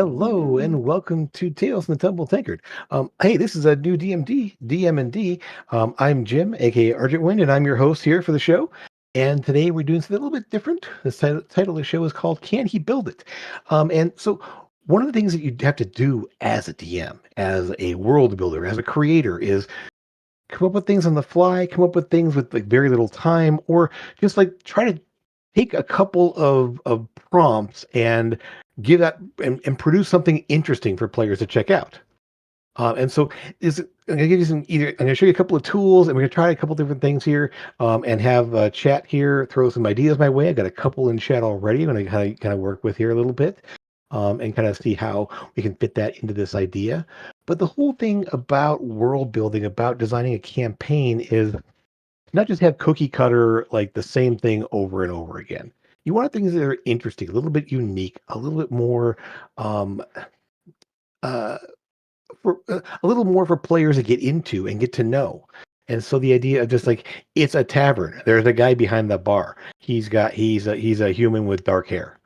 Hello and welcome to Tales from the Temple Tankard. Hey, this is a new DM&D. I'm Jim, aka Argent Wind, and I'm your host here for the show. And today we're doing something a little bit different. The title of the show is called "Can He Build It?" And so one of the things that you have to do as a DM, as a world builder, as a creator, is come up with things on the fly, come up with things with like very little time, or just like try to take a couple of prompts and give that and produce something interesting for players to check out. And so I'm gonna give you I'm gonna show you a couple of tools and we're gonna try a couple different things here, and have chat here, throw some ideas my way. I got a couple in chat already. I'm gonna kind of work with here a little bit, and kind of see how we can fit that into this idea. But the whole thing about world building, about designing a campaign is not just have cookie cutter like the same thing over and over again. You want things that are interesting, a little bit unique, a little bit more um uh a little more for players to get into and get to know. And so the idea of just like it's a tavern. There's a guy behind the bar. He's a human with dark hair.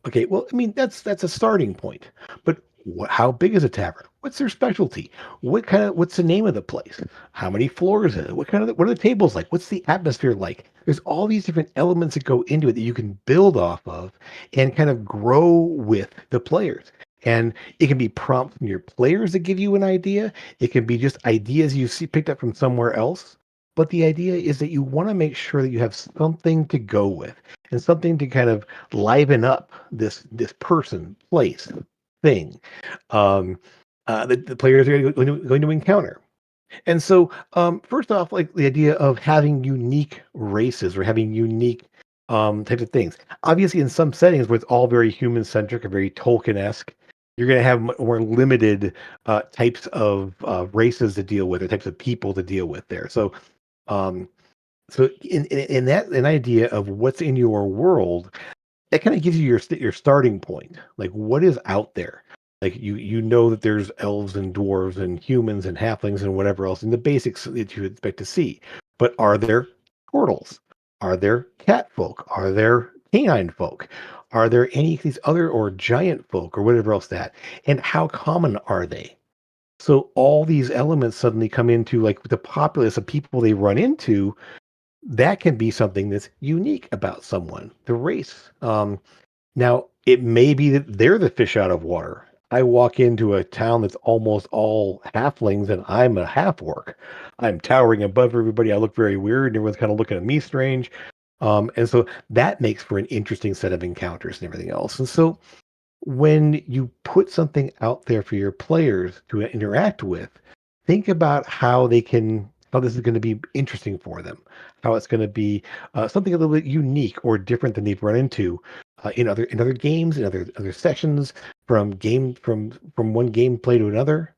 Okay, well, I mean that's a starting point. But how big is a tavern? What's their specialty? What's the name of the place? How many floors is it? What are the tables like? What's the atmosphere like? There's all these different elements that go into it that you can build off of and kind of grow with the players. And it can be prompts from your players that give you an idea. It can be just ideas you see picked up from somewhere else. But the idea is that you want to make sure that you have something to go with and something to kind of liven up this person, place, thing, um, that the players are going to encounter. And so, first off, like the idea of having unique races or having unique types of things. Obviously, in some settings where it's all very human centric or very Tolkien esque, you're going to have more limited types of races to deal with or types of people to deal with there. Um, so in that an idea of what's in your world, that kind of gives you your starting point. Like what is out there? Like you know that there's elves and dwarves and humans and halflings and whatever else in the basics that you expect to see. But are there turtles? Are there cat folk? Are there canine folk? Are there any of these other or giant folk or whatever else that? And how common are they? So all these elements suddenly come into like the populace of people they run into. That can be something that's unique about someone, the race. Now, it may be that they're the fish out of water. I walk into a town that's almost all halflings, and I'm a half orc. I'm towering above everybody. I look very weird, and everyone's kind of looking at me strange. And so that makes for an interesting set of encounters and everything else. And so when you put something out there for your players to interact with, think about how this is going to be interesting for them, how it's going to be something a little bit unique or different than they've run into in other games, in other sessions, from one gameplay to another.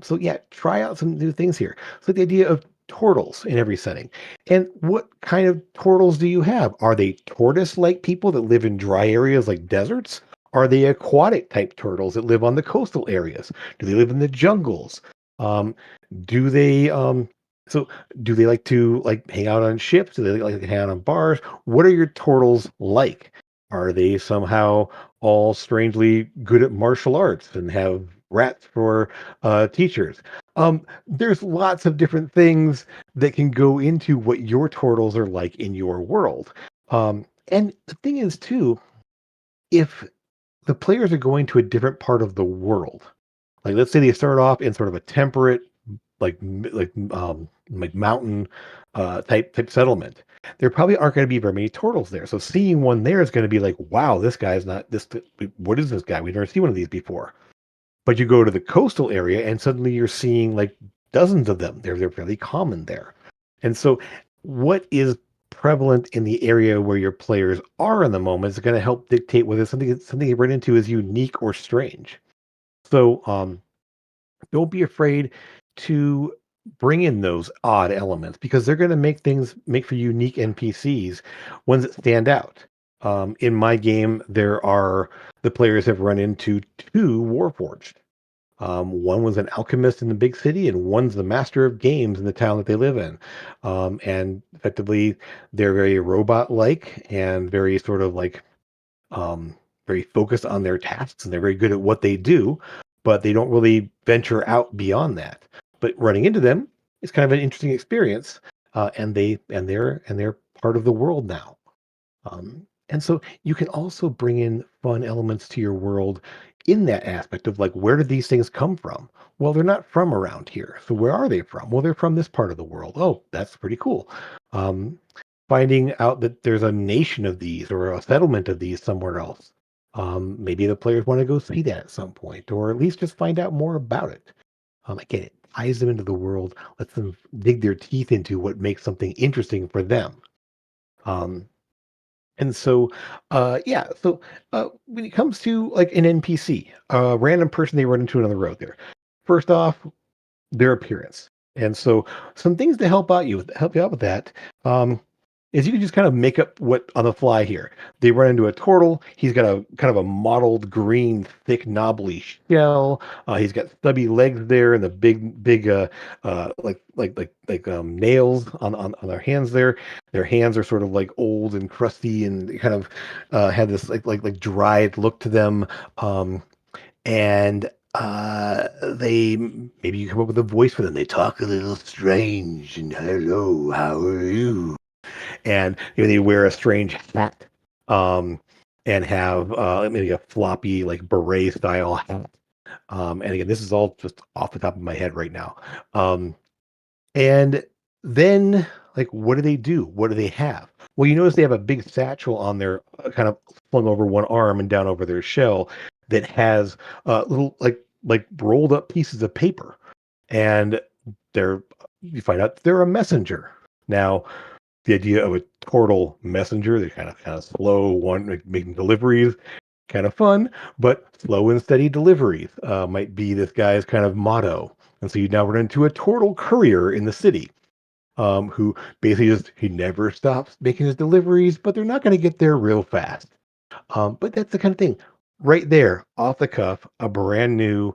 So yeah, try out some new things here. So the idea of turtles in every setting. And what kind of turtles do you have? Are they tortoise-like people that live in dry areas like deserts? Are they aquatic type turtles that live on the coastal areas? Do they live in the jungles? Um, do they so do they like to like hang out on ships? Do they like to hang out on bars? What are your turtles like? Are they somehow all strangely good at martial arts and have rats for teachers? There's lots of different things that can go into what your turtles are like in your world. And the thing is, too, if the players are going to a different part of the world, like let's say they start off in sort of a temperate, like mountain type settlement. There probably aren't going to be very many turtles there. So seeing one there is going to be like, wow, this guy's not this. What is this guy? We've never seen one of these before. But you go to the coastal area and suddenly you're seeing like dozens of them. They're fairly common there. And so what is prevalent in the area where your players are in the moment is going to help dictate whether something you run into is unique or strange. So don't be afraid to bring in those odd elements because they're going to make for unique NPCs, ones that stand out. In my game, the players have run into two Warforged. One was an alchemist in the big city, and one's the master of games in the town that they live in. And effectively, they're very robot-like and very sort of like um, very focused on their tasks, and they're very good at what they do, but they don't really venture out beyond that. But running into them is kind of an interesting experience, and they're part of the world now. And so you can also bring in fun elements to your world in that aspect of like, where did these things come from? Well, they're not from around here. So where are they from? Well, they're from this part of the world. Oh, that's pretty cool. Um, Finding out that there's a nation of these or a settlement of these somewhere else. Maybe the players want to go see that at some point, or at least just find out more about it. Again, it ties them into the world, lets them dig their teeth into what makes something interesting for them. Um, and so, yeah. So, when it comes to like an NPC, a random person they run into on the road there. First off, their appearance. And so, some things to help you out with that. Um, is you can just kind of make up what on the fly here. They run into a turtle. He's got a kind of a mottled green, thick, knobbly shell. He's got stubby legs there and the big, nails on their hands there. Their hands are sort of like old and crusty and they kind of have this like dried look to them. And they maybe you come up with a voice for them. They talk a little strange and hello, how are you? And they wear a strange hat, um, and have maybe a floppy like beret style hat. And again, this is all just off the top of my head right now. Um, and then, like, what do they do? What do they have? Well, you notice they have a big satchel on their kind of flung over one arm and down over their shell that has little like rolled up pieces of paper, and they're you find out they're a messenger. Now, the idea of a turtle messenger, they kind of slow one making deliveries, kind of fun, but slow and steady deliveries might be this guy's kind of motto. And so you now run into a turtle courier in the city, who basically just he never stops making his deliveries, but they're not going to get there real fast. But that's the kind of thing right there, off the cuff, a brand new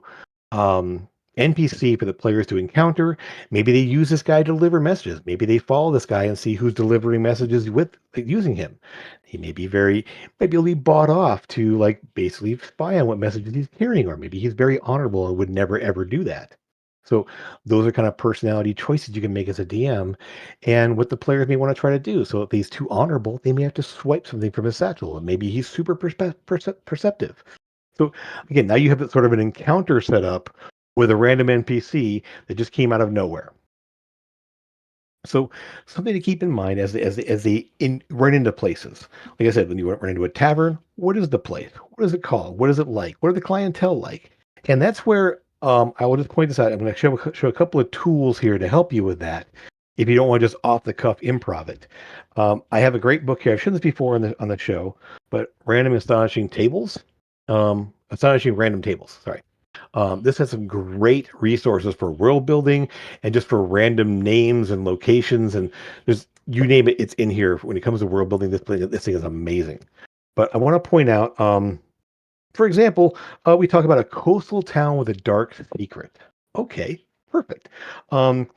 um, NPC for the players to encounter. Maybe they use this guy to deliver messages. Maybe they follow this guy and see who's delivering messages with using him. He may be maybe he'll be bought off to like basically spy on what messages he's carrying, or maybe he's very honorable and would never ever do that. So those are kind of personality choices you can make as a DM and what the players may want to try to do. So if he's too honorable, they may have to swipe something from his satchel. And maybe he's super perceptive. So again, now you have sort of an encounter set up with a random NPC that just came out of nowhere. So something to keep in mind as they run into places. Like I said, when you run into a tavern, what is the place? What is it called? What is it like? What are the clientele like? And that's where I will just point this out. I'm going to show a couple of tools here to help you with that. If you don't want to just off the cuff improv it, I have a great book here. I've shown this before on the show, but Random Astonishing Tables, Astonishing Random Tables. Sorry. This has some great resources for world building and just for random names and locations and there's you name it, it's in here. When it comes to world building, this thing is amazing. But I want to point out, for example, we talk about a coastal town with a dark secret. Okay, perfect. Um,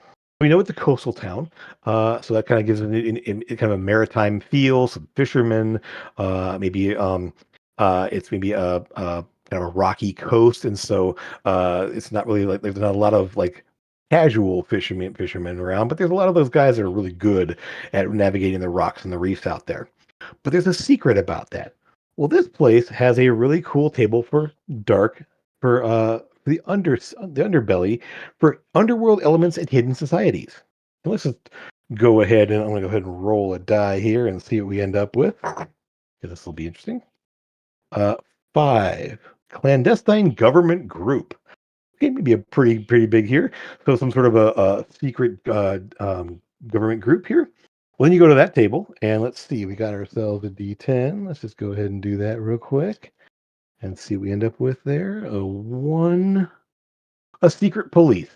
we know it's a coastal town, so that kind of gives it kind of a maritime feel. Some fishermen, maybe it's maybe a kind of a rocky coast, and so it's not really like there's not a lot of like casual fishermen around, but there's a lot of those guys that are really good at navigating the rocks and the reefs out there. But there's a secret about that. Well, this place has a really cool table for dark for the underbelly for underworld elements and hidden societies. And let's just go ahead and I'm gonna go ahead and roll a die here and see what we end up with. 'Cause this will be interesting. Uh, five clandestine government group. Okay, maybe a pretty big here. So some sort of a secret government group here. Well, then you go to that table, and let's see. We got ourselves a D10. Let's just go ahead and do that real quick and see what we end up with there. A one, a secret police.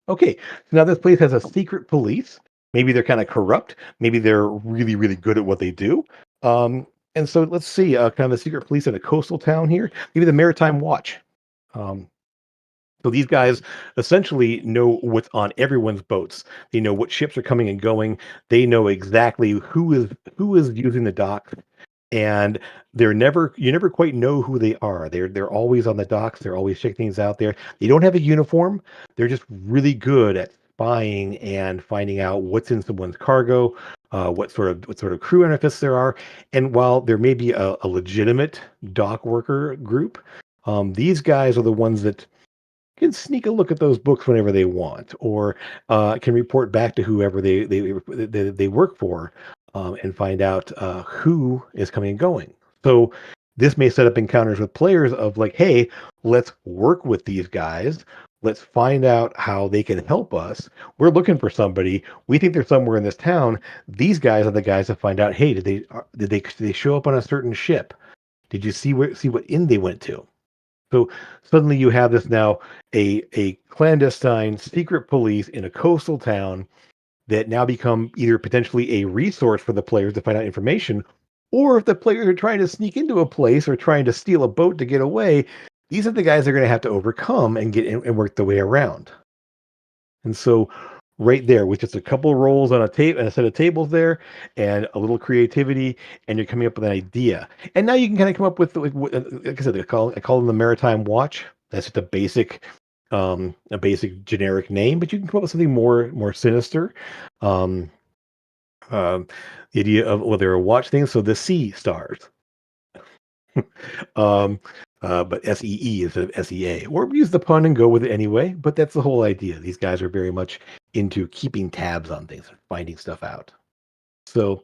Okay, so now this place has a secret police. Maybe they're kind of corrupt. Maybe they're really good at what they do. And so let's see, kind of the secret police in a coastal town here. Maybe the Maritime Watch. Um, so these guys essentially know what's on everyone's boats. They know what ships are coming and going. They know exactly who is using the dock, and you never quite know who they are. They're always on the docks. They're always checking things out there. They don't have a uniform. They're just really good at spying and finding out what's in someone's cargo, what sort of crew benefits there are. And while there may be a legitimate dock worker group, these guys are the ones that can sneak a look at those books whenever they want, or can report back to whoever they work for, and find out who is coming and going. So this may set up encounters with players of like, hey, let's work with these guys. Let's find out how they can help us. We're looking for somebody. We think they're somewhere in this town. These guys are the guys that find out. Hey, did they show up on a certain ship? Did you see what inn they went to? So suddenly you have this now a clandestine secret police in a coastal town that now become either potentially a resource for the players to find out information, or if the players are trying to sneak into a place or trying to steal a boat to get away, these are the guys they're going to have to overcome and get in and work their way around. And so right there, with just a couple of rolls on a tape and a set of tables there and a little creativity, and you're coming up with an idea. And now you can kind of come up with like I said, I call them the Maritime Watch. That's just a basic generic name, but you can come up with something more sinister. Um, um, the idea of well, they're a watch thing, so the sea stars. Um, but SEE instead of SEA, or use the pun and go with it anyway. But that's the whole idea. These guys are very much into keeping tabs on things, finding stuff out. So,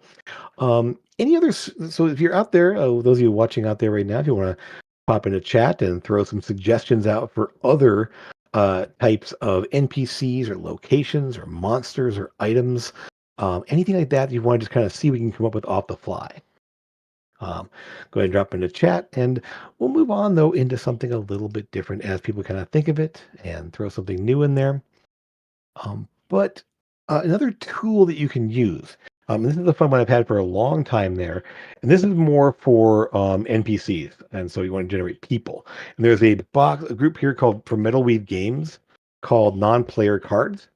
any others? So, if you're out there, those of you watching out there right now, if you want to pop into chat and throw some suggestions out for other types of NPCs or locations or monsters or items, anything like that you want to just kind of see we can come up with off the fly. Go ahead and drop in the chat, and we'll move on though into something a little bit different as people kind of think of it and throw something new in there. But another tool that you can use. This is the fun one I've had for a long time there, and this is more for NPCs, and so you want to generate people. And there's a group here called for Metalweave Games called Non-Player Cards,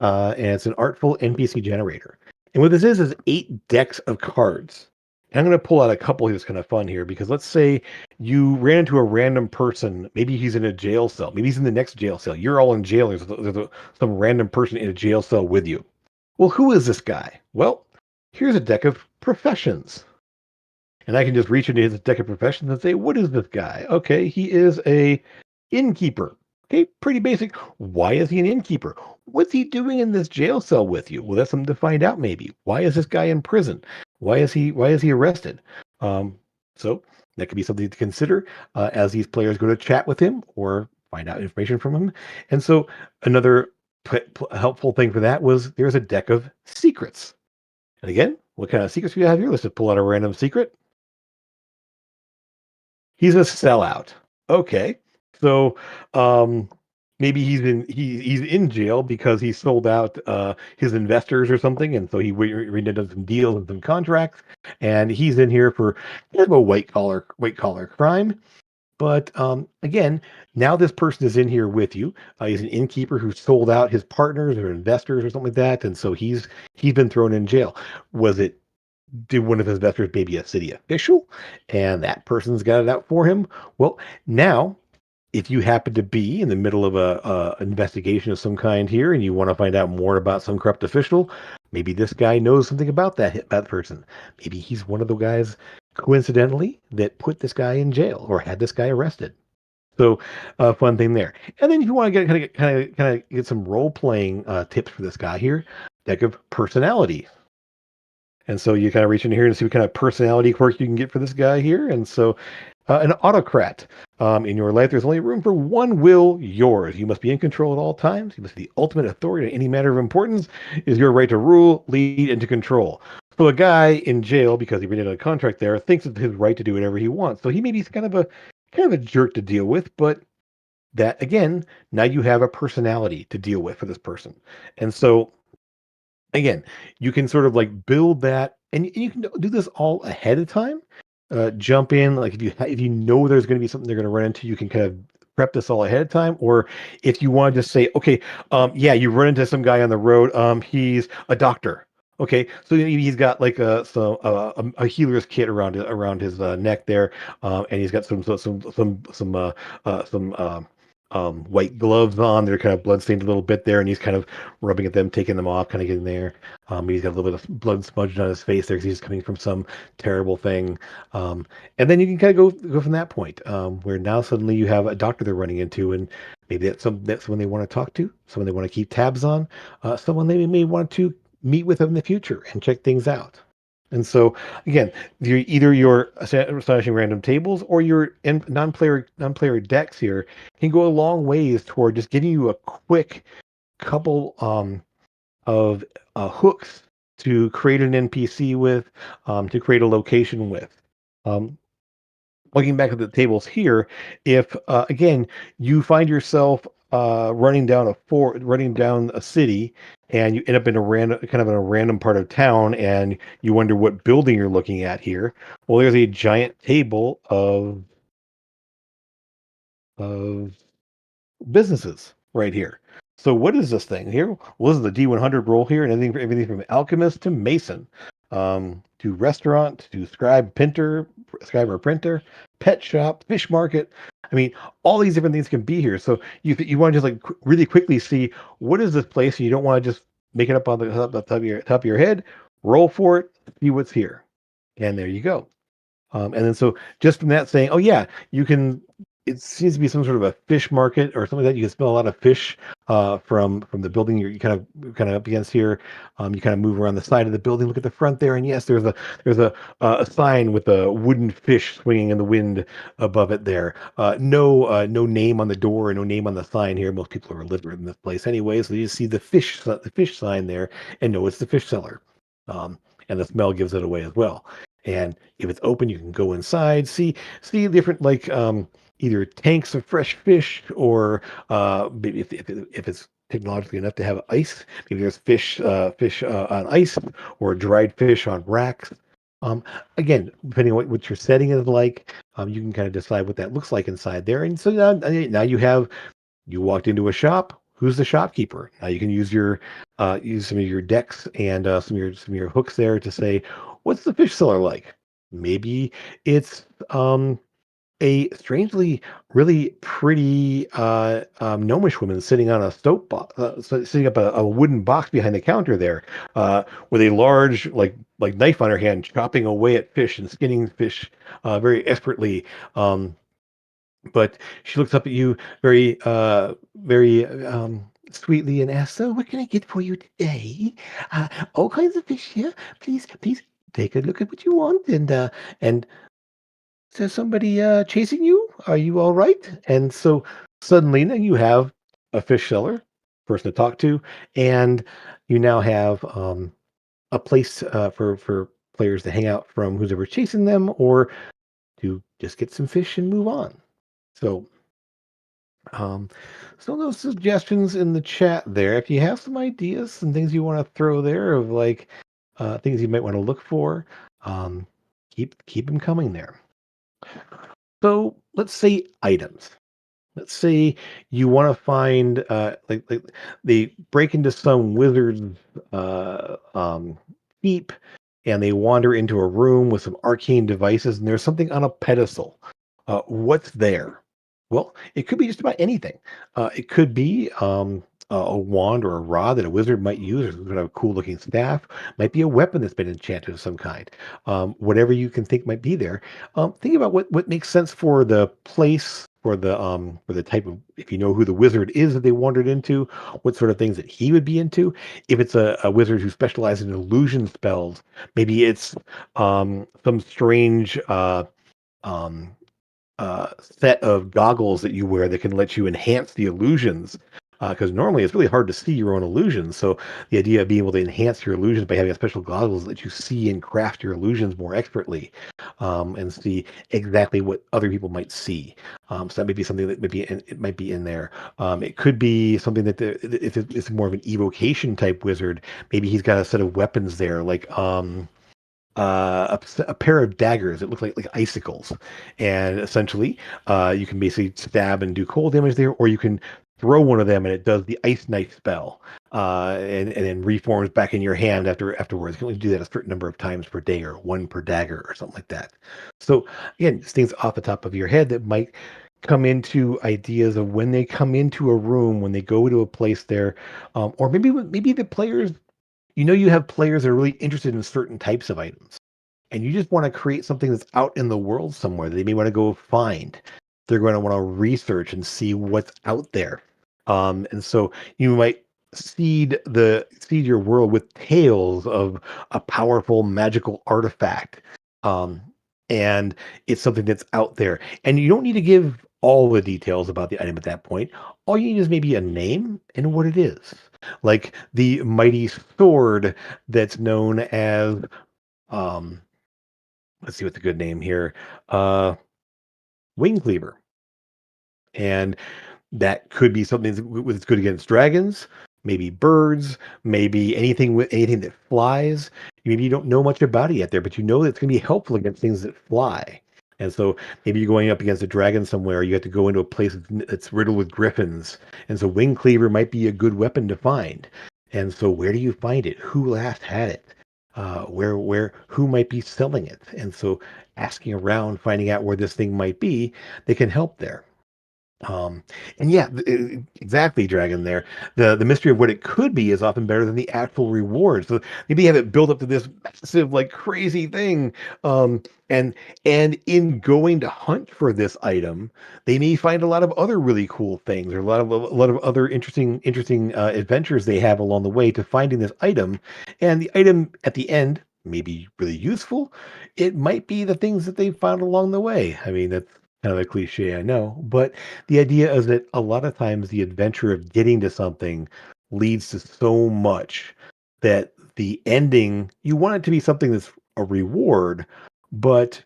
and it's an artful NPC generator. And what this is 8 decks of cards. And I'm going to pull out a couple here that's kind of fun here because let's say you ran into a random person. Maybe he's in a jail cell. Maybe he's in the next jail cell. You're all in jail. There's some random person in a jail cell with you. Well, who is this guy? Well, here's a deck of professions. And I can just reach into his deck of professions and say, what is this guy? Okay, he is a innkeeper. Okay, pretty basic. Why is he an innkeeper? What's he doing in this jail cell with you? Well, that's something to find out maybe. Why is this guy in prison? Why is he arrested? Um, so that could be something to consider as these players go to chat with him or find out information from him. And so another helpful thing for that was there's a deck of secrets. And again, what kind of secrets do we have here? Let's just pull out a random secret. He's a sellout. Okay. So, um, maybe he's in jail because he sold out his investors or something, and so redid some deals and some contracts, and he's in here for kind of a white collar crime. But again, now this person is in here with you. He's an innkeeper who sold out his partners or investors or something like that, and so he's been thrown in jail. Was it Did one of his investors maybe a city official, and that person's got it out for him? Well, now if you happen to be in the middle of a investigation of some kind here, and you want to find out more about some corrupt official, maybe this guy knows something about that person. Maybe he's one of the guys coincidentally that put this guy in jail or had this guy arrested. So, fun thing there. And then if you want to get kind of get some role playing tips for this guy here, deck of personality. And so you kind of reach in here and see what kind of personality quirk you can get for this guy here. And so, an autocrat. In your life, there's only room for one will, yours. You must be in control at all times. You must be the ultimate authority in any matter of importance. It is your right to rule, lead, and to control. So a guy in jail because he reneged on a contract there thinks it's his right to do whatever he wants. So he maybe is kind of a jerk to deal with, but that again, now you have a personality to deal with for this person. And so again, you can sort of like build that, and you can do this all ahead of time. Jump in, like if you know there's going to be something they're going to run into, you can kind of prep this all ahead of time. Or if you want to just say, okay, yeah, you run into some guy on the road. He's a doctor. Okay, so he's got like a healer's kit around his neck there, and he's got some white gloves on. They're kind of bloodstained a little bit there, and he's kind of rubbing at them, taking them off, kind of getting there. He's got a little bit of blood smudged on his face there because he's coming from some terrible thing. And then you can kind of go from that point, where now suddenly you have a doctor they're running into, and maybe that's someone they want to talk to, someone they want to keep tabs on, someone they may want to meet with in the future and check things out. And so again, either your astonishing random tables or your non-player decks here can go a long ways toward just giving you a quick couple of hooks to create an NPC with, to create a location with. Um, Looking back at the tables here, if again you find yourself running down a city, and you end up in a random part of town, and you wonder what building you're looking at here. Well, there's a giant table of businesses right here. So what is this thing here? Well, this is the D100 roll here, and everything from alchemist to mason, to restaurant, to scribe or printer, pet shop, fish market. I mean, all these different things can be here. So you want to just like really quickly see what is this place, and you don't want to just make it up on the top of your head. Roll for it, see what's here, and there you go. And then so just from that saying, oh yeah, you can. It seems to be some sort of a fish market or something like that. You can smell a lot of fish from the building you kind of up against here. You kind of move around the side of the building, look at the front there, and yes, there's a sign with a wooden fish swinging in the wind above it there. No name on the door and no name on the sign here. Most people are illiterate in this place anyway, so you just see the fish sign there and know it's the fish seller. And the smell gives it away as well. And if it's open, you can go inside, see different like either tanks of fresh fish, or maybe if it's technologically enough to have ice, maybe there's fish on ice or dried fish on racks. Um, Again, depending on what your setting is like, you can kind of decide what that looks like inside there. And so now you walked into a shop. Who's the shopkeeper? Now you can use some of your decks and some of your hooks there to say, what's the fish seller like? Maybe it's a strangely really pretty gnomish woman sitting on a sitting up a wooden box behind the counter there, with a large like knife on her hand, chopping away at fish and skinning fish very expertly. But she looks up at you very sweetly and asks, "So, what can I get for you today? All kinds of fish here. Please take a look at what you want." And is there somebody chasing you? Are you all right? And so suddenly now you have a fish seller, person to talk to, and you now have a place for players to hang out from who's ever chasing them, or to just get some fish and move on. So Um, so those suggestions in the chat there. If you have some ideas and things you want to throw there of like things you might want to look for, um, keep them coming there. So let's say items. Let's say you want to find like they break into some wizard's keep and they wander into a room with some arcane devices and there's something on a pedestal. What's there? Well, it could be just about anything. It could be a wand or a rod that a wizard might use, or some kind of a cool looking staff. Might be a weapon that's been enchanted of some kind. Whatever you can think might be there. Think about what makes sense for the place, for the type of, if you know who the wizard is that they wandered into, what sort of things that he would be into. If it's a wizard who specializes in illusion spells, maybe it's some strange um, set of goggles that you wear that can let you enhance the illusions. Because normally it's really hard to see your own illusions. So the idea of being able to enhance your illusions by having a special goggles that you see and craft your illusions more expertly, and see exactly what other people might see. So that may be something that maybe it might be in there. It could be something that if it's more of an evocation type wizard, maybe he's got a set of weapons there, like a pair of daggers that look like icicles, and essentially, you can basically stab and do cold damage there, or you can throw one of them and it does the ice knife spell, and then reforms back in your hand afterwards. You can only do that a certain number of times per day, or one per dagger, or something like that. So again, just things off the top of your head that might come into ideas of when they come into a room, when they go to a place there, or maybe the players, you have players that are really interested in certain types of items, and you just want to create something that's out in the world somewhere that they may want to go find. They're going to want to research and see what's out there. And so you might seed your world with tales of a powerful magical artifact. Um, and it's something that's out there. And you don't need to give all the details about the item at that point. All you need is maybe a name and what it is. Like the mighty sword that's known as um let's see what's a good name here. Uh Wing Cleaver. And that could be something that's good against dragons, maybe birds, maybe anything that flies. Maybe you don't know much about it yet there, but you know that it's going to be helpful against things that fly. And so maybe you're going up against a dragon somewhere. You have to go into a place that's riddled with griffins, and so wing cleaver might be a good weapon to find. And so where do you find it? Who last had it? Who might be selling it? And so asking around, finding out where this thing might be, they can help there. Um, and yeah, exactly, Dragon. There, the mystery of what it could be is often better than the actual reward. So maybe you have it built up to this massive, like crazy thing, um, and and in going to hunt for this item, they may find a lot of other really cool things, or a lot of other interesting adventures they have along the way to finding this item, and the item at the end may be really useful. It might be the things that they found along the way. I mean, that's kind of a cliche, I know, but the idea is that a lot of times the adventure of getting to something leads to so much that the ending, you want it to be something that's a reward, but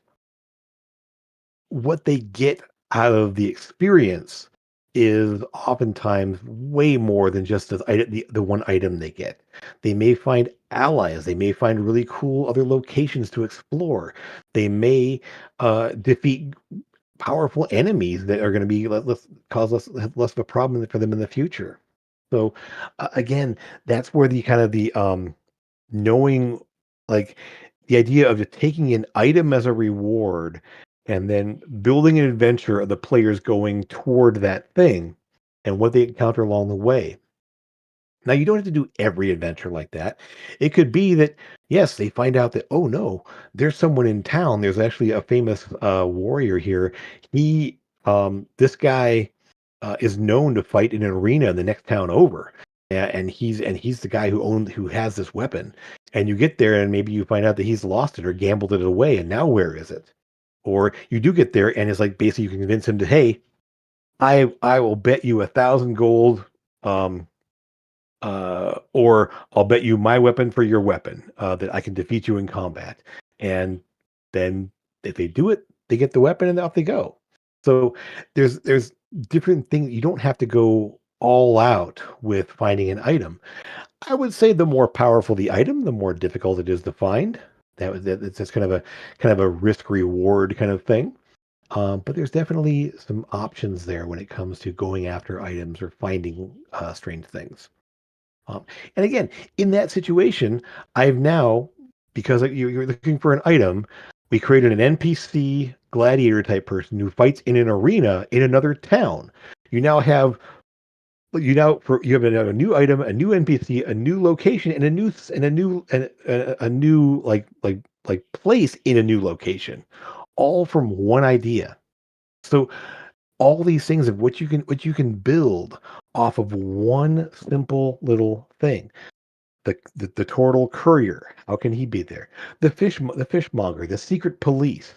what they get out of the experience is oftentimes way more than just the one item they get. They may find allies. They may find really cool other locations to explore. They may defeat powerful enemies that are going to be cause less of a problem for them in the future. So again, that's where the kind of the knowing, like the idea of just taking an item as a reward and then building an adventure of the players going toward that thing and what they encounter along the way. Now, you don't have to do every adventure like that. It could be that, yes, they find out that, oh no, there's someone in town. There's actually a famous warrior here. This guy is known to fight in an arena in the next town over. And he's the guy who has this weapon. And you get there and maybe you find out that he's lost it or gambled it away. And now where is it? Or you do get there and it's like basically you can convince him to, hey, I will bet you 1,000 gold. Or I'll bet you my weapon for your weapon, that I can defeat you in combat. And then if they do it, they get the weapon and off they go. So there's different things. You don't have to go all out with finding an item. I would say the more powerful the item, the more difficult it is to find. That's kind of a risk reward kind of thing. But there's definitely some options there when it comes to going after items or finding strange things. Um, and again, in that situation, I've now, because you're looking for an item, we created an NPC gladiator type person who fights in an arena in another town. You now have you have a new item, a new NPC, a new location, and a new like place in a new location, all from one idea. So all these things of what you can build off of one simple little thing. The turtle courier, how can he be there? The fishmonger, the secret police,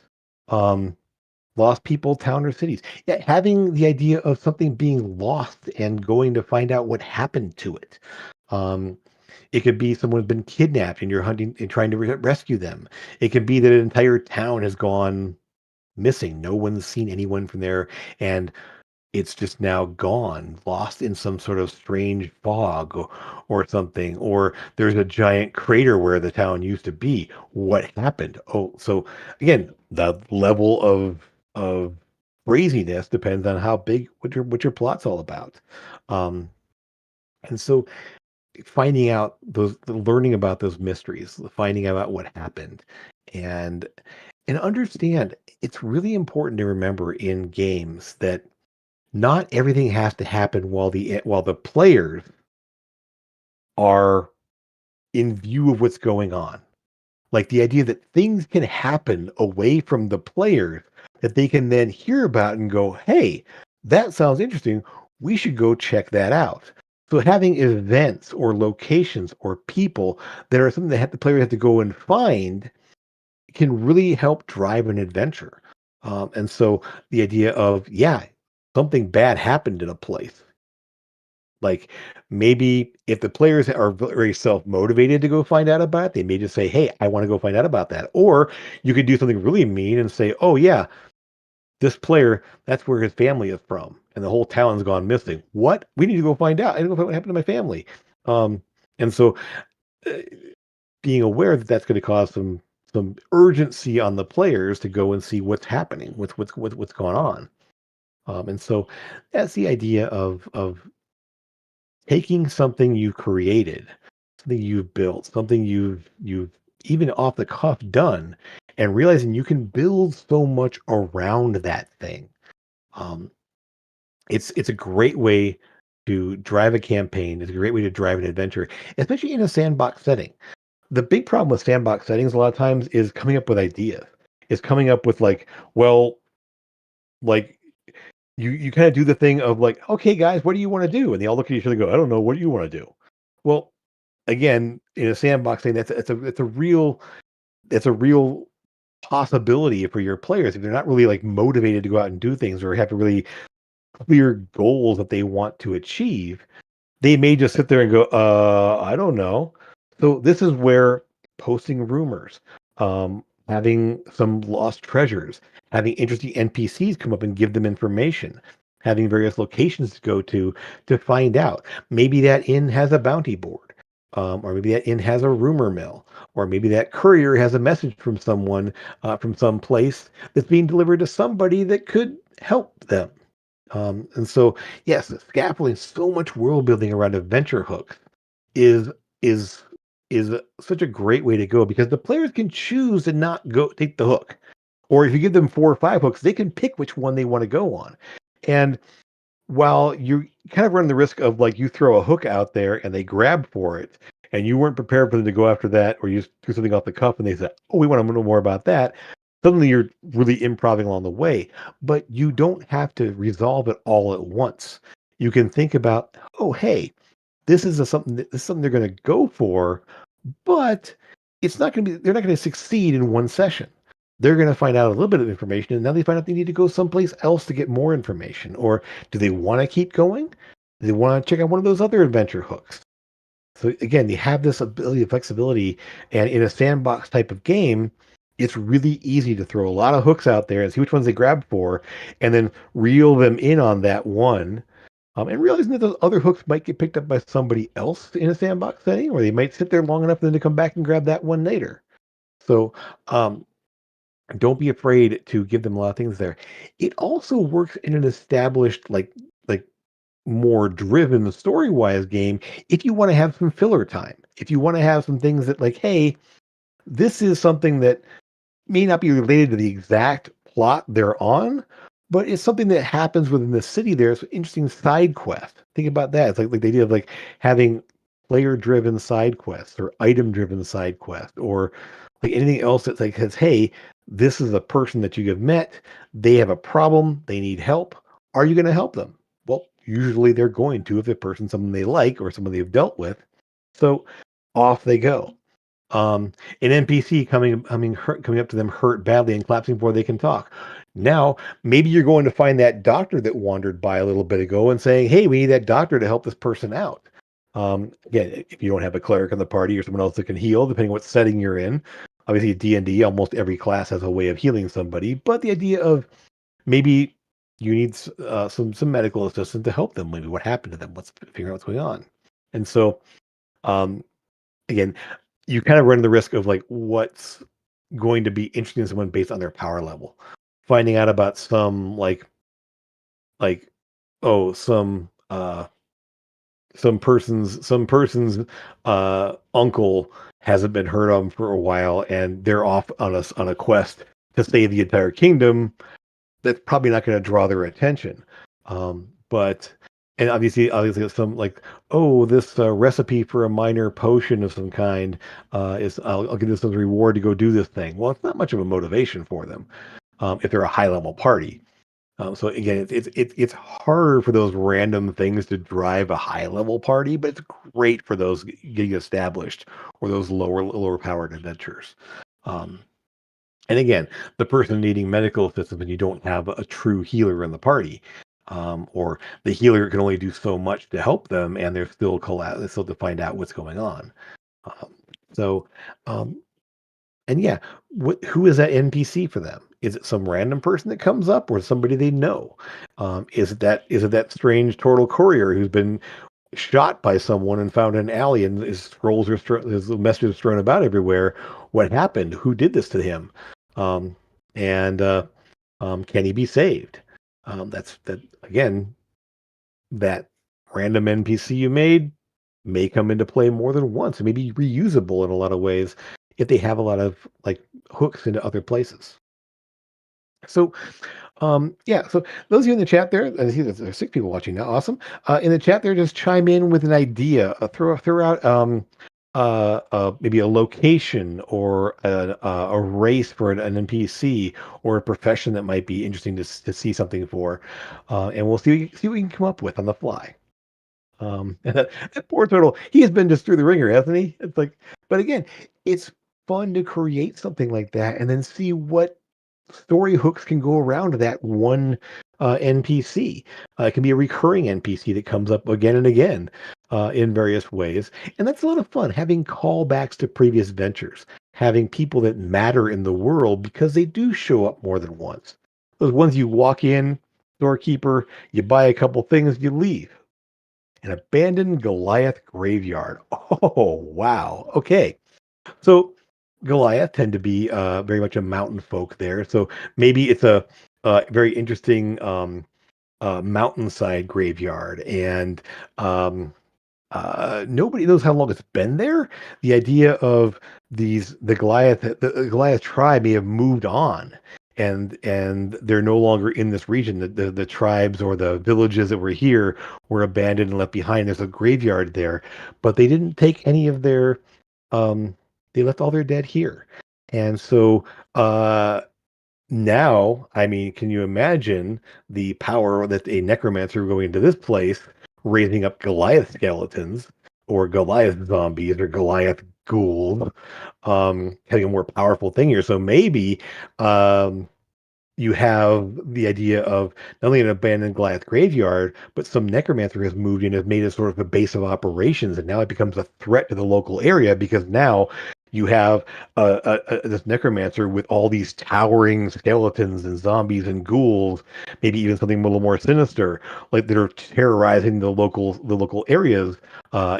um, lost people, town or cities. Yeah, having the idea of something being lost and going to find out what happened to it. Um, it could be someone's been kidnapped and you're hunting and trying to rescue them. It could be that an entire town has gone missing. No one's seen anyone from there, and it's just now gone, lost in some sort of strange fog or something, or there's a giant crater where the town used to be. What happened? Oh, so again, the level of craziness depends on how big what your plot's all about. Um, and so finding out those learning about those mysteries, finding out what happened, and understand it's really important to remember in games that not everything has to happen while the players are in view of what's going on. Like the idea that things can happen away from the players that they can then hear about and go, "Hey, that sounds interesting. We should go check that out." So having events or locations or people that are something that the players have to go and find can really help drive an adventure. And so the idea of, yeah, something bad happened in a place. Like maybe if the players are very self motivated to go find out about it, they may just say, "Hey, I want to go find out about that." Or you could do something really mean and say, "Oh, yeah, this player, that's where his family is from. And the whole town's gone missing. What? We need to go find out. I need to go find out what happened to my family." Um, and so uh, being aware that that's going to cause some urgency on the players to go and see what's happening, what's going on. And so that's the idea of taking something you created, something you've built, something you've even off the cuff done, and realizing you can build so much around that thing. Um, it's a great way to drive a campaign. It's a great way to drive an adventure, especially in a sandbox setting. The big problem with sandbox settings a lot of times is coming up with ideas. Is coming up with like, well, like you kind of do the thing of like, okay, guys, what do you want to do? And they all look at each other and go, I don't know, what do you want to do? Well, again, in a sandbox thing, it's a real possibility for your players if they're not really like motivated to go out and do things or have really clear goals that they want to achieve. They may just sit there and go, I don't know. So this is where posting rumors, having some lost treasures, having interesting NPCs come up and give them information, having various locations to go to find out. Maybe that inn has a bounty board, or maybe that inn has a rumor mill, or maybe that courier has a message from someone from some place that's being delivered to somebody that could help them. And so, yes, the scaffolding, so much world building around adventure hooks is is such a great way to go because the players can choose to not go take the hook, or if you give them 4 or 5 hooks, they can pick which one they want to go on. And while you kind of run the risk of like you throw a hook out there and they grab for it, and you weren't prepared for them to go after that, or you do something off the cuff and they say, "Oh, we want to know more about that." Suddenly, you're really improving along the way, but you don't have to resolve it all at once. You can think about, "Oh, hey, this is something they're going to go for, but it's not going to be. They're not going to succeed in one session. They're going to find out a little bit of information, and now they find out they need to go someplace else to get more information. Or do they want to keep going? Do they want to check out one of those other adventure hooks?" So again, you have this ability of flexibility, and in a sandbox type of game, it's really easy to throw a lot of hooks out there and see which ones they grab for, and then reel them in on that one. And realizing that those other hooks might get picked up by somebody else in a sandbox setting, or they might sit there long enough for them to come back and grab that one later. So um, don't be afraid to give them a lot of things there. It also works in an established, like more driven story wise game if you want to have some filler time. If you want to have some things that like, hey, this is something that may not be related to the exact plot they're on, but it's something that happens within the city there. It's an interesting side quest. Think about that. It's like the idea of like having player driven side quests or item driven side quests or like anything else that's like says, hey, this is a person that you have met. They have a problem. They need help. Are you going to help them? Well, usually they're going to if the person's someone they like or someone they've dealt with. So off they go. Um, an NPC coming up to them hurt badly and collapsing before they can talk. Now, maybe you're going to find that doctor that wandered by a little bit ago and saying, "Hey, we need that doctor to help this person out." Again, if you don't have a cleric in the party or someone else that can heal, depending on what setting you're in, obviously D&D, almost every class has a way of healing somebody. But the idea of maybe you need some medical assistance to help them. Maybe what happened to them? Let's figure out what's going on. And so, um, again, you kind of run the risk of like what's going to be interesting to someone based on their power level. Finding out about like oh some person's uncle hasn't been heard of for a while and they're off on a quest to save the entire kingdom. That's probably not going to draw their attention. But and obviously, it's some like, oh, this recipe for a minor potion of some kind is I'll give this as a reward to go do this thing. Well, it's not much of a motivation for them if they're a high level party. So again, it's harder for those random things to drive a high level party, but it's great for those getting established or those lower powered adventures. Um, and again, the person needing medical assistance when you don't have a true healer in the party, or the healer can only do so much to help them, and they're still to find out what's going on. Um, so, um, and yeah, who is that NPC for them? Is it some random person that comes up, or somebody they know? Is it that strange turtle courier who's been shot by someone and found in an alley, and his messages thrown about everywhere? What happened? Who did this to him? Um, and can he be saved? That's that again. That random NPC you made may come into play more than once, and maybe reusable in a lot of ways if they have a lot of like hooks into other places. So yeah, so those of you in the chat there, I see that there's 6 people watching now. Awesome. In the chat there, just chime in with an idea. Throw out maybe a location or a race for an NPC or a profession that might be interesting to see something for, and we'll see what we can come up with on the fly. That poor turtle, he has been just through the ringer, hasn't he? It's like, but again, it's fun to create something like that and then see what story hooks can go around that one NPC. It can be a recurring NPC that comes up again and again in various ways. And that's a lot of fun, having callbacks to previous ventures, having people that matter in the world because they do show up more than once. Those ones you walk in, doorkeeper, you buy a couple things, you leave. An abandoned Goliath graveyard. Oh, wow. Okay. So Goliath tend to be very much a mountain folk there. So maybe it's a very interesting mountainside graveyard, and nobody knows how long it's been there. The idea of the Goliath tribe may have moved on, and they're no longer in this region. The tribes or the villages that were here were abandoned and left behind. There's a graveyard there, but they didn't take any of their um, they left all their dead here. And so now, I mean, can you imagine the power that a necromancer going into this place, raising up Goliath skeletons or Goliath zombies or Goliath ghouls, having a more powerful thing here. So maybe you have the idea of not only an abandoned Goliath graveyard, but some necromancer has moved in, has made it sort of a base of operations, and now it becomes a threat to the local area because now you have this necromancer with all these towering skeletons and zombies and ghouls, maybe even something a little more sinister, like that are terrorizing the local areas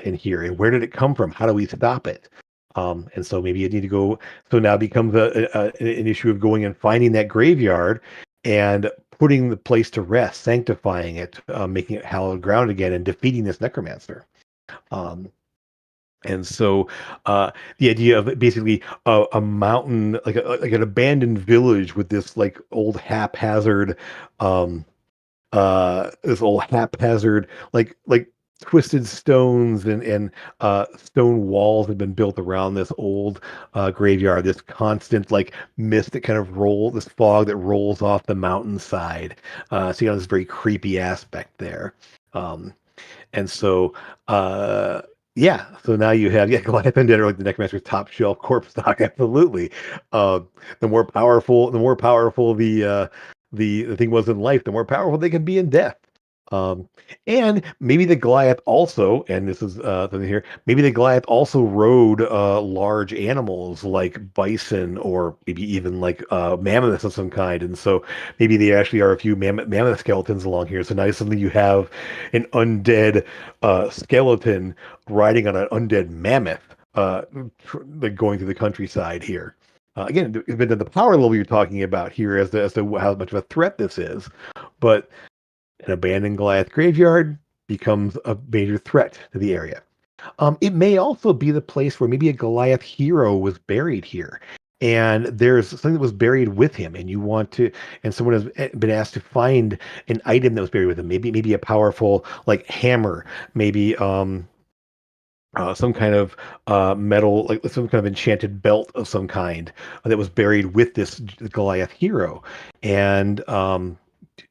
in here. And where did it come from? How do we stop it? And so maybe you need to go. So now it becomes an issue of going and finding that graveyard and putting the place to rest, sanctifying it, making it hallowed ground again, and defeating this necromancer. Um, and so the idea of basically a mountain, like an abandoned village with um, this old haphazard, like twisted stones and stone walls have been built around this old graveyard. This constant like mist that kind of this fog that rolls off the mountainside. So you know this very creepy aspect there. Um, and so, uh, yeah, so now you have Goliath and Dead are like the Necromancer's top shelf corpse stock. Absolutely, uh, the more powerful the thing was in life, the more powerful they can be in death. Um, and maybe the Goliath also, and this is something here, maybe the Goliath also rode large animals like bison or maybe even like mammoths of some kind. And so maybe there actually are a few mammoth skeletons along here. So now suddenly you have an undead skeleton riding on an undead mammoth, like going through the countryside here. Again, depending on the power level you're talking about here as to how much of a threat this is. But an abandoned Goliath graveyard becomes a major threat to the area. It may also be the place where maybe a Goliath hero was buried here. And there's something that was buried with him, and someone has been asked to find an item that was buried with him. Maybe a powerful like hammer, maybe some kind of metal, like some kind of enchanted belt of some kind that was buried with this Goliath hero. And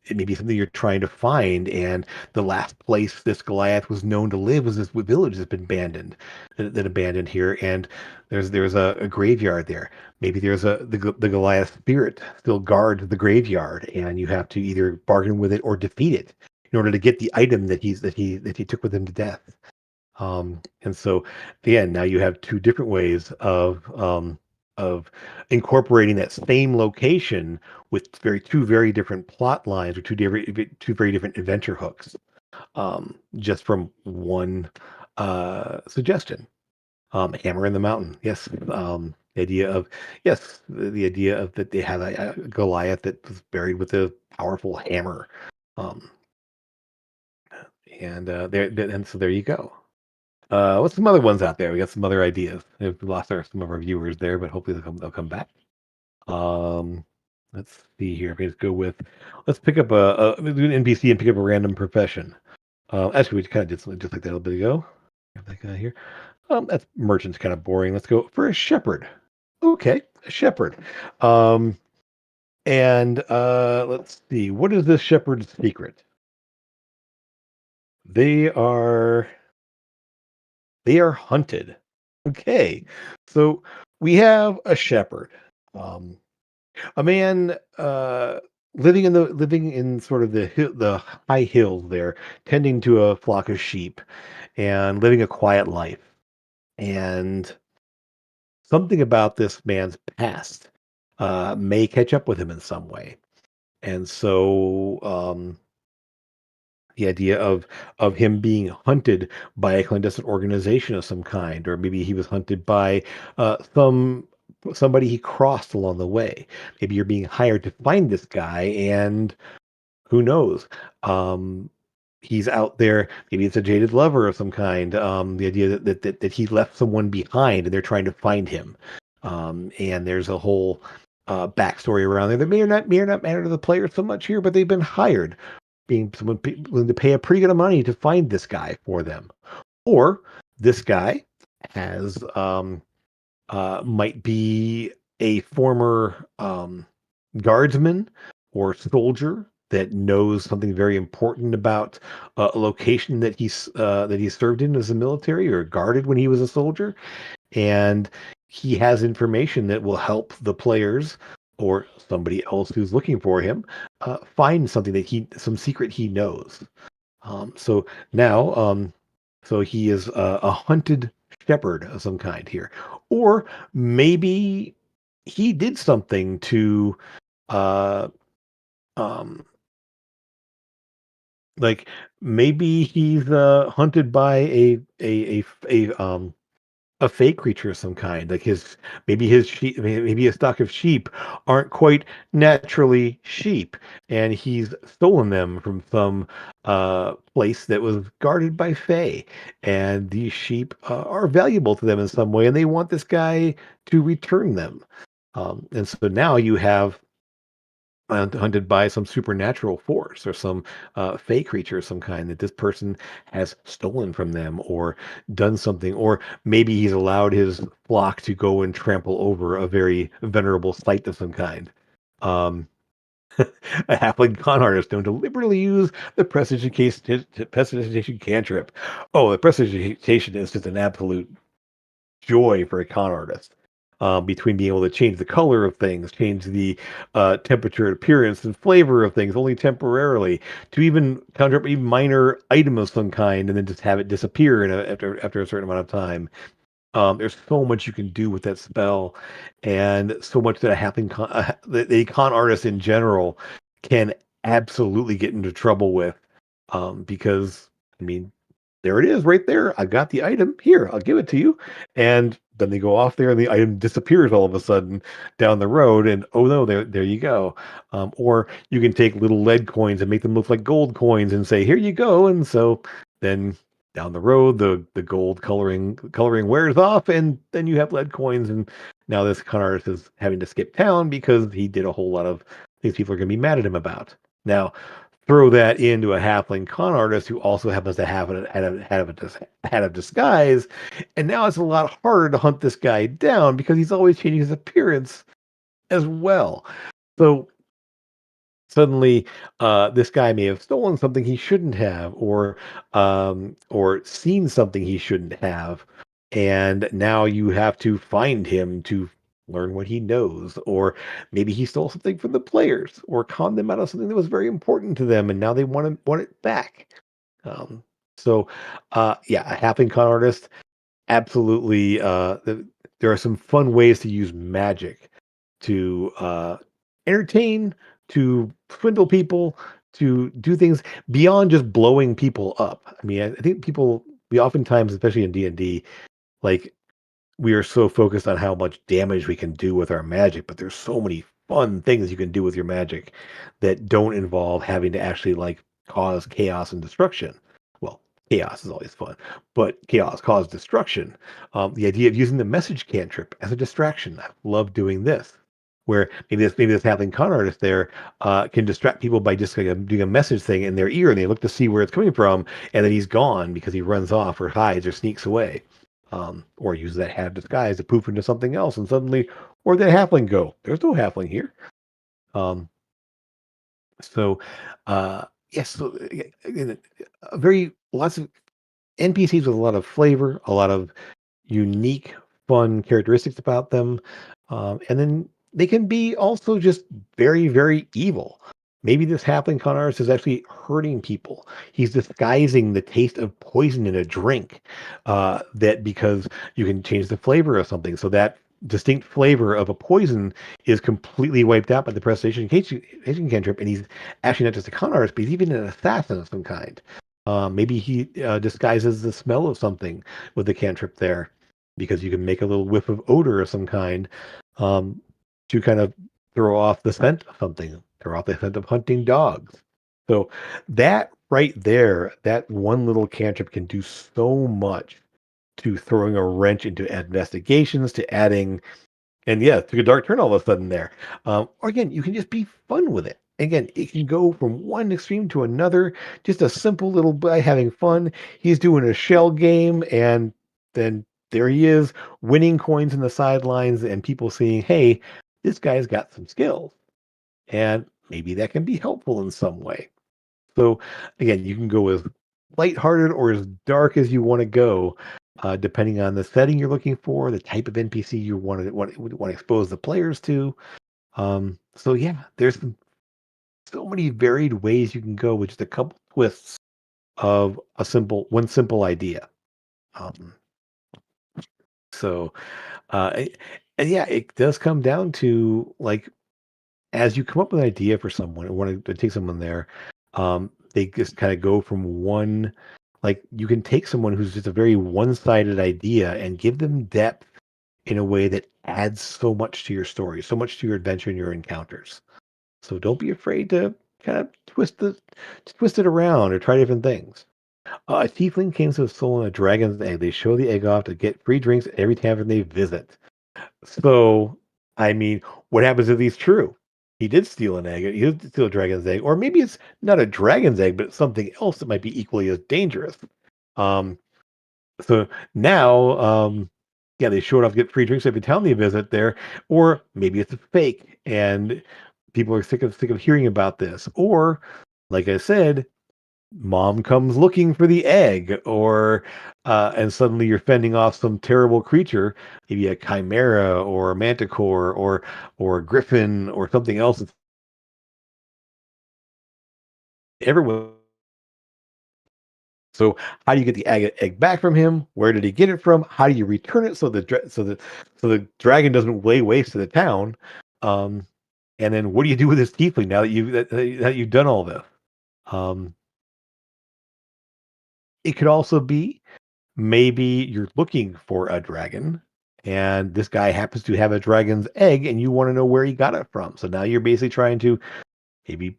it may be something you're trying to find. And the last place this Goliath was known to live was this village that's been abandoned, that abandoned here. And there's a graveyard there. Maybe the Goliath spirit still guards the graveyard, and you have to either bargain with it or defeat it in order to get the item that he took with him to death. And so again, now you have two different ways of incorporating that same location with two very different plot lines or two very different adventure hooks. Just from one suggestion. Hammer in the Mountain. Yes. The idea of the idea of that they had a Goliath that was buried with a powerful hammer. Um, and so there you go. What's some other ones out there? We got some other ideas. We lost some of our viewers there, but hopefully they'll come back. Um, let's see here. If we just go with, let's pick up we'll do an NPC and pick up a random profession. Actually, we kind of did something just like that a little bit ago. Have that guy here. That's merchant's kind of boring. Let's go for a shepherd. Okay, a shepherd. Um, and let's see. What is this shepherd's secret? They are they are hunted. Okay. So we have a shepherd, um, a man living in sort of the high hills there, tending to a flock of sheep and living a quiet life. And something about this man's past may catch up with him in some way. And so the idea of him being hunted by a clandestine organization of some kind, or maybe he was hunted by somebody he crossed along the way. Maybe you're being hired to find this guy, and who knows? Um, he's out there. Maybe it's a jaded lover of some kind. The idea that he left someone behind, and they're trying to find him. And there's a whole backstory around there that may or not matter to the player so much here, but they've been hired being someone willing to pay a pretty good money to find this guy for them. Or this guy has might be a former guardsman or soldier that knows something very important about a location that he served in as a military or guarded when he was a soldier, and he has information that will help the players or somebody else who's looking for him find something some secret he knows. So now, so he is a hunted shepherd of some kind here, or maybe he did something to uh um like maybe he's hunted by a fake creature of some kind. Like his maybe his sheep, maybe a stock of sheep aren't quite naturally sheep, and he's stolen them from some place that was guarded by fae, and these sheep are valuable to them in some way, and they want this guy to return them. And so now you have hunted by some supernatural force or some fey creature of some kind that this person has stolen from them or done something, or maybe he's allowed his flock to go and trample over a very venerable site of some kind. Um, a halfling con artist known to deliberately use the prestidigitation cantrip. Oh, the prestidigitation is just an absolute joy for a con artist. Between being able to change the color of things, change the temperature, appearance, and flavor of things only temporarily, to even conjure up a minor item of some kind and then just have it disappear after a certain amount of time. There's so much you can do with that spell, and so much that the con artist in general can absolutely get into trouble with, because I mean, there it is right there. I got the item. Here, I'll give it to you. And then they go off there and the item disappears all of a sudden down the road. And oh no, there you go. Or you can take little lead coins and make them look like gold coins and say, here you go. And so then down the road, the gold coloring wears off, and then you have lead coins. And now this con artist is having to skip town because he did a whole lot of things people are going to be mad at him about. Now, throw that into a halfling con artist who also happens to have a hat of disguise, and now it's a lot harder to hunt this guy down because he's always changing his appearance as well. So suddenly, this guy may have stolen something he shouldn't have, or seen something he shouldn't have, and now you have to find him to learn what he knows, or maybe he stole something from the players, or conned them out of something that was very important to them, and now they want it back. Um, so, yeah, a halfling con artist, absolutely. There are some fun ways to use magic to entertain, to swindle people, to do things beyond just blowing people up. I mean, I think we oftentimes, especially in D&D, like we are so focused on how much damage we can do with our magic, but there's so many fun things you can do with your magic that don't involve having to actually like cause chaos and destruction. Well, chaos is always fun, but chaos cause destruction. The idea of using the message cantrip as a distraction. I love doing this. Where maybe this halfling con artist there can distract people by just like doing a message thing in their ear, and they look to see where it's coming from, and then he's gone because he runs off or hides or sneaks away, or use that hat of disguise to poof into something else, and suddenly, where'd that halfling go? There's no halfling here. Um, so, yes, so, again, very lots of NPCs with a lot of flavor, a lot of unique, fun characteristics about them. And then they can be also just very, very evil. Maybe this halfling con artist is actually hurting people. He's disguising the taste of poison in a drink, that because you can change the flavor of something. So that distinct flavor of a poison is completely wiped out by the prestidigitation cantrip. And he's actually not just a con artist, but he's even an assassin of some kind. Maybe he disguises the smell of something with the cantrip there, because you can make a little whiff of odor of some kind, um, to kind of throw off the scent of something, throw off the scent of hunting dogs. So that right there, that one little cantrip can do so much to throwing a wrench into investigations, to adding, and yeah, took a dark turn all of a sudden there. Or again, you can just be fun with it. Again, it can go from one extreme to another. Just a simple little guy having fun. He's doing a shell game, and then there he is, winning coins in the sidelines, and people seeing, hey, this guy's got some skills, and maybe that can be helpful in some way. So again, you can go as lighthearted or as dark as you want to go, depending on the setting you're looking for, the type of NPC you want to expose the players to. So yeah, there's so many varied ways you can go with just a couple twists of one simple idea. Um, So, uh, a- and yeah, it does come down to like as you come up with an idea for someone and want to take someone there, they just kind of go from one. Like you can take someone who's just a very one-sided idea and give them depth in a way that adds so much to your story, so much to your adventure and your encounters. So don't be afraid to kind of twist it around or try different things. A tiefling came to a soul in a dragon's egg. They show the egg off to get free drinks every tavern they visit. So, I mean, what happens if he's true? He did steal an egg. He did steal a dragon's egg, or maybe it's not a dragon's egg, but it's something else that might be equally as dangerous. Um, so now, yeah, they show it off, get free drinks every town they visit there, or maybe it's a fake, and people are sick of hearing about this. Or, like I said, mom comes looking for the egg, or and suddenly you're fending off some terrible creature, maybe a chimera or a manticore or a griffin or something else. That's everyone. So how do you get the egg back from him? Where did he get it from? How do you return it so the dragon doesn't lay waste to the town? Um, and then what do you do with this tiefling now that you've done all this? Um, it could also be maybe you're looking for a dragon and this guy happens to have a dragon's egg and you want to know where he got it from. So now you're basically trying to maybe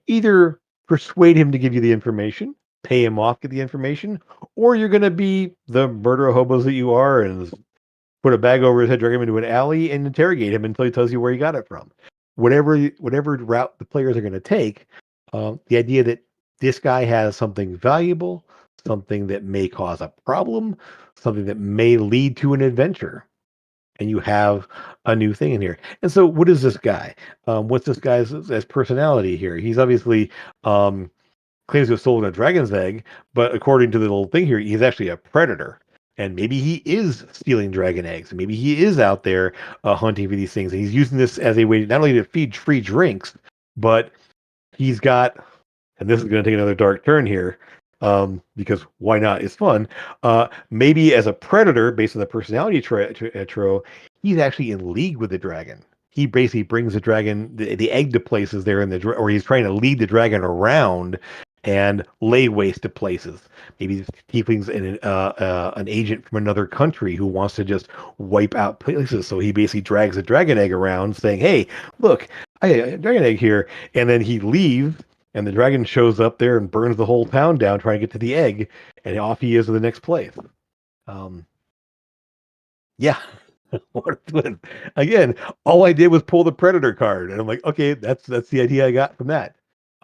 either persuade him to give you the information, pay him off, get the information, or you're going to be the murder hobos that you are and put a bag over his head, drag him into an alley, and interrogate him until he tells you where he got it from. Whatever route the players are going to take, the idea that this guy has something valuable, something that may cause a problem, something that may lead to an adventure, and you have a new thing in here. And so, what is this guy? What's this guy's as personality here? He's obviously um, claims to have stolen a dragon's egg, but according to the little thing here, he's actually a predator. And maybe he is stealing dragon eggs. Maybe he is out there hunting for these things. And he's using this as a way not only to feed free drinks, but he's got, and this is going to take another dark turn here, because why not? It's fun. Maybe as a predator, based on the personality tro, he's actually in league with the dragon. He basically brings the egg to places there or he's trying to lead the dragon around and lay waste to places. Maybe tiefling's an agent from another country who wants to just wipe out places. So he basically drags a dragon egg around, saying, "Hey, look, I got a dragon egg here," and then he leaves and the dragon shows up there and burns the whole town down trying to get to the egg, and off he is to the next place. Um, yeah. What a twist. Again, all I did was pull the predator card, and I'm like, okay, that's the idea I got from that.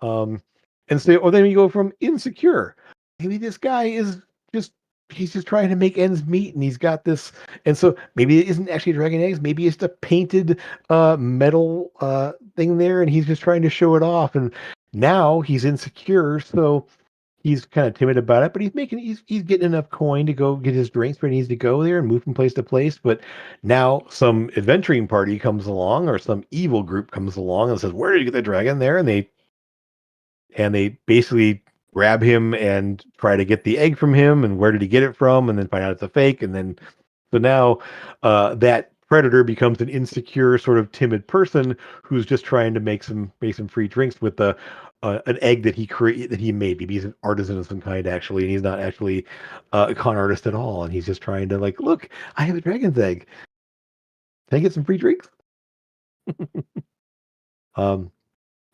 Um, and so, or then you go from insecure. Maybe this guy is just he's just trying to make ends meet, and he's got this, and so maybe it isn't actually dragon eggs. Maybe it's a painted metal thing there, and he's just trying to show it off. And now he's insecure, so he's kind of timid about it, but he's getting enough coin to go get his drinks where he needs to go there and move from place to place. But now some adventuring party comes along or some evil group comes along and says, "Where did you get the dragon there?" And they basically grab him and try to get the egg from him and where did he get it from and then find out it's a fake and then so now that predator becomes an insecure sort of timid person who's just trying to make some free drinks with the an egg that he made. Maybe he's an artisan of some kind actually, and he's not actually a con artist at all, and he's just trying to like, look, I have a dragon's egg. Can I get some free drinks? Um,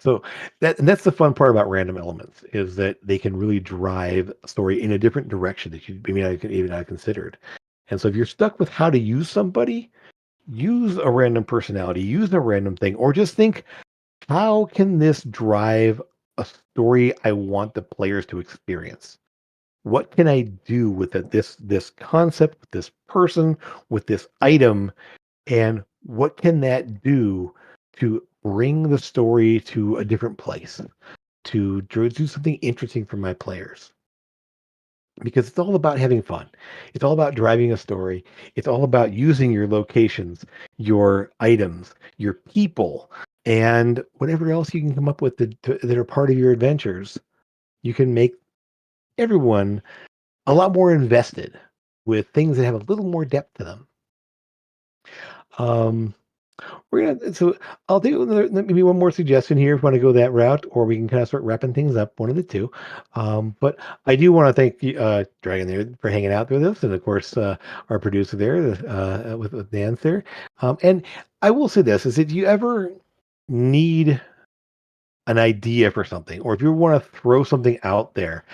So that's the fun part about random elements is that they can really drive a story in a different direction that you maybe not even not considered. And so if you're stuck with how to use somebody, use a random personality, use a random thing, or just think, how can this drive a story I want the players to experience? What can I do with this concept, with this person, with this item and what can that do to bring the story to a different place, to do something interesting for my players? Because it's all about having fun. It's all about driving a story. It's all about using your locations, your items, your people, and whatever else you can come up with that are part of your adventures. You can make everyone a lot more invested with things that have a little more depth to them. Um, we're gonna so I'll do maybe one more suggestion here if you want to go that route, or we can kind of start wrapping things up, one of the two. But I do want to thank you, Dragon there, for hanging out with us, and of course our producer there, with Dan there. And I will say this: is if you ever need an idea for something, or if you want to throw something out there,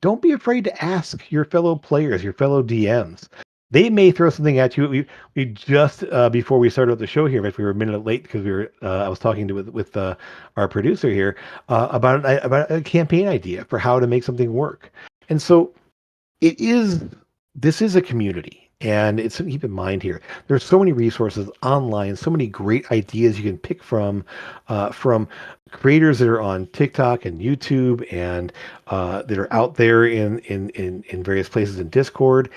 don't be afraid to ask your fellow players, your fellow DMs. They may throw something at you. We just before we started the show here, if we were a minute late because we were, I was talking to with our producer here about a campaign idea for how to make something work. And so it is this is a community, and it's something to keep in mind here. There's so many resources online, so many great ideas you can pick from creators that are on TikTok and YouTube, and that are out there in various places in Discord.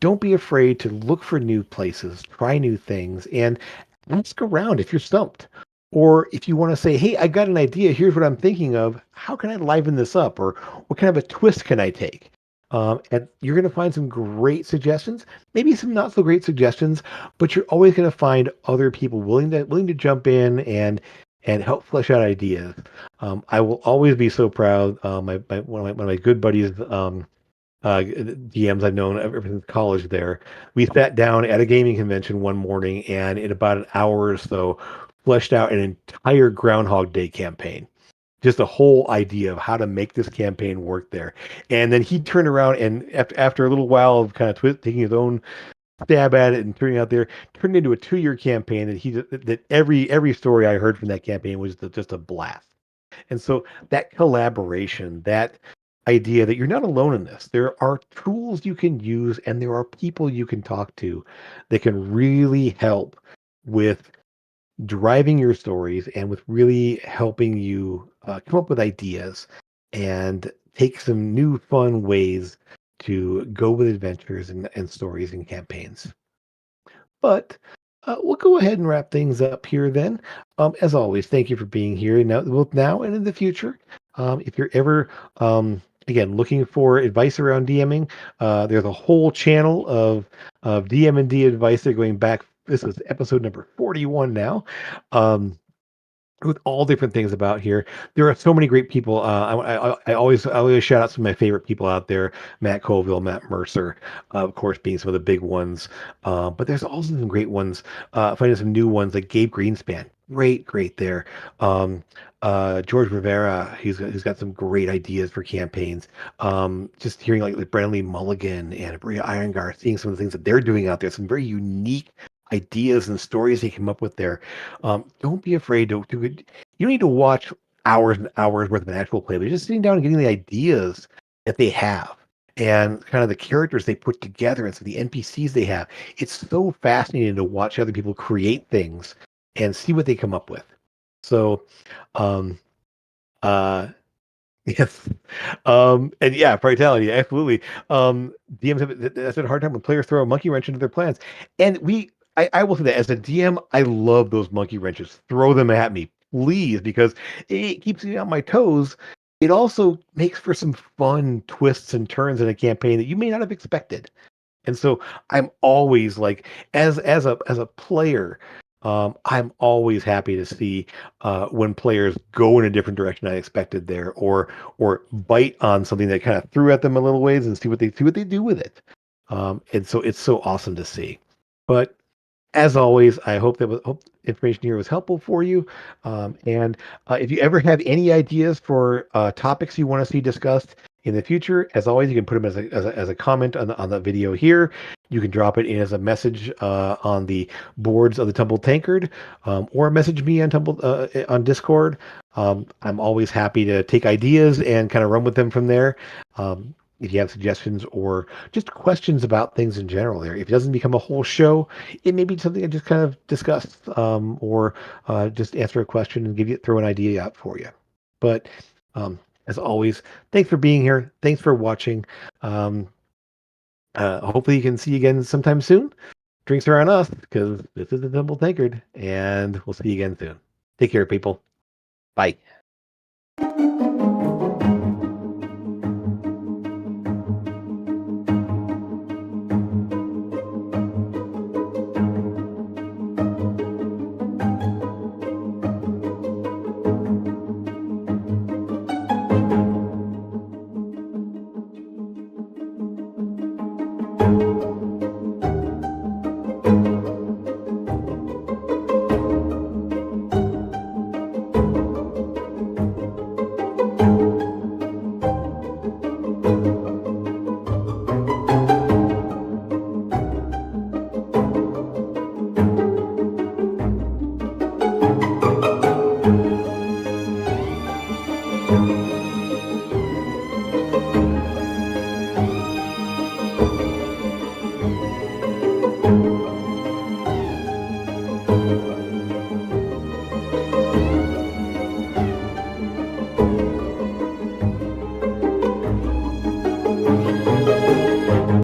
Don't be afraid to look for new places, try new things, and ask around if you're stumped. Or if you want to say, hey, I got an idea, here's what I'm thinking of. How can I liven this up? Or what kind of a twist can I take? And you're going to find some great suggestions, maybe some not so great suggestions, but you're always going to find other people willing to jump in and help flesh out ideas. I will always be so proud. One of my good buddies, DMs I've known ever since college there. We sat down at a gaming convention one morning and in about an hour or so fleshed out an entire Groundhog Day campaign. Just a whole idea of how to make this campaign work there. And then he turned around and after a little while of kind of taking his own stab at it and turning out there, turned into a 2-year campaign that every story I heard from that campaign was just a blast. And so that collaboration, that idea that you're not alone in this. There are tools you can use and there are people you can talk to that can really help with driving your stories and with really helping you come up with ideas and take some new fun ways to go with adventures and stories and campaigns. But we'll go ahead and wrap things up here then. As always, thank you for being here now, both now and in the future. If you're ever, again, looking for advice around DMing, there's a whole channel of DM&D advice. They're going back. This is episode number 41 now. With all different things about here. There are so many great people. I always shout out some of my favorite people out there: Matt Colville, Matt Mercer, of course, being some of the big ones. But there's also some great ones. Finding some new ones like Gabe Greenspan, great there. Um, George Rivera, he's got some great ideas for campaigns. Just hearing like Brandon Lee Mulligan and Bria Irongar, seeing some of the things that they're doing out there, some very unique ideas and stories they came up with there. Don't be afraid to you don't need to watch hours and hours worth of an actual play, but just sitting down and getting the ideas that they have and kind of the characters they put together and so the NPCs they have. It's so fascinating to watch other people create things and see what they come up with. So, um, uh, yes. And yeah, vitality, absolutely. DMs that's a hard time when players throw a monkey wrench into their plans. And I will say that as a DM, I love those monkey wrenches. Throw them at me, please, because it keeps me on my toes. It also makes for some fun twists and turns in a campaign that you may not have expected. And so I'm always like, as a player, I'm always happy to see when players go in a different direction I expected there, or bite on something that kind of threw at them a little ways and see what they do with it. And so it's so awesome to see. But as always, I hope information here was helpful for you. And if you ever have any ideas for topics you want to see discussed in the future, as always, you can put them as a comment on the video here. You can drop it in as a message on the boards of the Tumble Tankard, or message me on Discord. I'm always happy to take ideas and kind of run with them from there. If you have suggestions or just questions about things in general, there, if it doesn't become a whole show, it may be something I just kind of discuss, or just answer a question and throw an idea out for you. But as always, thanks for being here. Thanks for watching. Um, hopefully you can see you again sometime soon. Drinks are on us because this is the Temple Tankard, and we'll see you again soon. Take care, people. Bye.